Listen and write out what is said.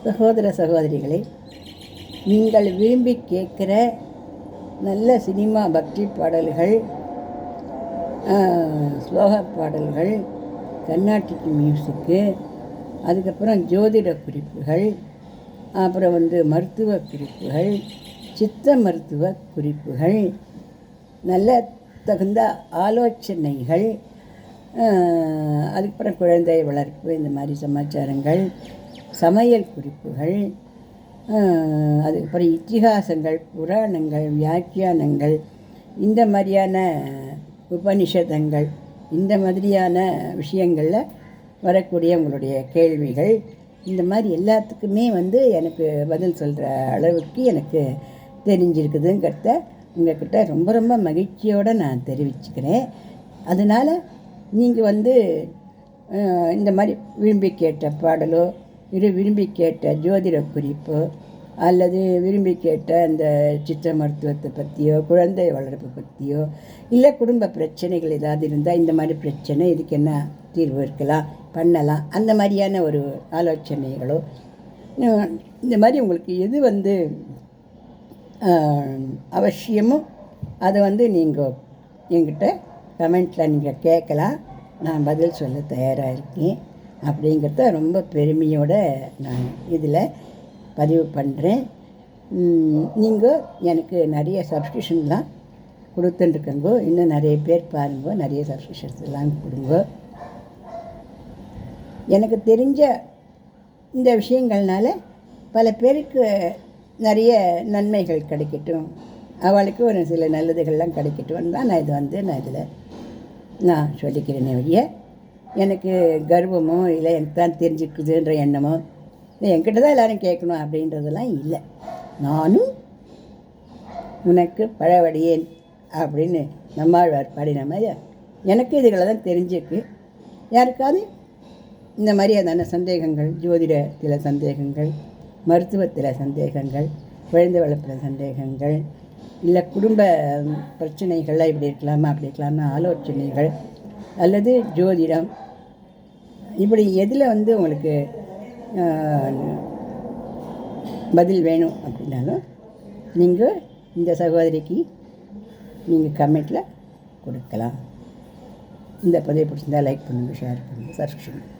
சகோதர சகோதரிகளை, நீங்கள் விரும்பி கேட்குற நல்ல சினிமா பக்தி பாடல்கள், ஸ்லோக பாடல்கள், கர்நாடிக் மியூசிக்கு, அதுக்கப்புறம் ஜோதிட குறிப்புகள், அப்புறம் மருத்துவ குறிப்புகள், சித்த மருத்துவ குறிப்புகள், நல்ல தகுந்த ஆலோசனைகள், அதுக்கப்புறம் குழந்தை வளர்ப்பு, இந்த மாதிரி சமாச்சாரங்கள், சமையல் குறிப்புகள், அதுக்கப்புறம் இத்திஹாசங்கள், புராணங்கள், வியாக்கியானங்கள், இந்த மாதிரியான உபனிஷதங்கள், இந்த மாதிரியான விஷயங்களில் வரக்கூடிய உங்களுடைய கேள்விகள், இந்த மாதிரி எல்லாத்துக்குமே எனக்கு பதில் சொல்கிற அளவுக்கு எனக்கு தெரிஞ்சிருக்குதுங்கிறத உங்கள்கிட்ட ரொம்ப ரொம்ப மகிழ்ச்சியோடு நான் தெரிவிச்சுக்கிறேன். அதனால் நீங்கள் இந்த மாதிரி விரும்பி கேட்ட பாடலோ, விரும்பி கேட்ட ஜோதிட குறிப்போ, அல்லது விரும்பி கேட்ட அந்த சித்த மருத்துவத்தை பற்றியோ, குழந்தை வளர்ப்பு பற்றியோ, இல்லை குடும்ப பிரச்சனைகள் ஏதாவது இருந்தால் இந்த மாதிரி பிரச்சனை, இதுக்கு என்ன தீர்வு இருக்கலாம், பண்ணலாம், அந்த மாதிரியான ஒரு ஆலோசனைகளோ, இந்த மாதிரி உங்களுக்கு எது அவசியமோ அதை நீங்கள் என்கிட்ட கமெண்ட்டில் நீங்கள் கேட்கலாம். நான் பதில் சொல்ல தயாராக இருக்கேன் அப்படிங்கிறத ரொம்ப பெருமையோடு நான் இதில் பதிவு பண்ணுறேன். நீங்கள் எனக்கு நிறைய சப்ஸ்கிரிப்ஷன்லாம் கொடுத்துட்டுருக்கங்கோ, இன்னும் நிறைய பேர் பாருங்கோ, நிறைய சப்ஸ்கிரிப்ஷன்ஸ் எல்லாம் கொடுங்க. எனக்கு தெரிஞ்ச இந்த விஷயங்கள்னால பல பேருக்கு நிறைய நன்மைகள் கிடைக்கட்டும், அவளுக்கு ஒரு சில நல்லதுகள்லாம் கிடைக்கட்டும் தான் நான் இதில் நான் சொல்லிக்கிறேனே வழிய எனக்கு கர்வமோ இல்லை எனக்கு தான் தெரிஞ்சுக்குதுன்ற எண்ணமோ, என்கிட்ட தான் எல்லோரும் கேட்கணும் அப்படின்றதெல்லாம் இல்லை. நானும் உனக்கு பழவடியேன் அப்படின்னு நம்மாழ்வார் பாடின மாதிரி எனக்கு இதுகளை தான் தெரிஞ்சிருக்கு. யாருக்காவது இந்த மாதிரியான சந்தேகங்கள், ஜோதிடத்தில் சந்தேகங்கள், மருத்துவத்தில் சந்தேகங்கள், குழந்தை வளர்ப்பில் சந்தேகங்கள், இல்லை குடும்ப பிரச்சனைகள்லாம் இப்படி இருக்கலாமா அப்படி இருக்கலாமா ஆலோசனைகள், அல்லது ஜோதிடம், இப்படி எதில் உங்களுக்கு பதில் வேணும் அப்படின்னாலும் நீங்கள் இந்த சகோதரிக்கு நீங்கள் கமெண்ட்டில் கொடுக்கலாம். இந்த பதிவை பிடிச்சிருந்தால் லைக் பண்ணுங்கள், ஷேர் பண்ணுங்கள், சப்ஸ்கிரைப் பண்ணுங்கள்.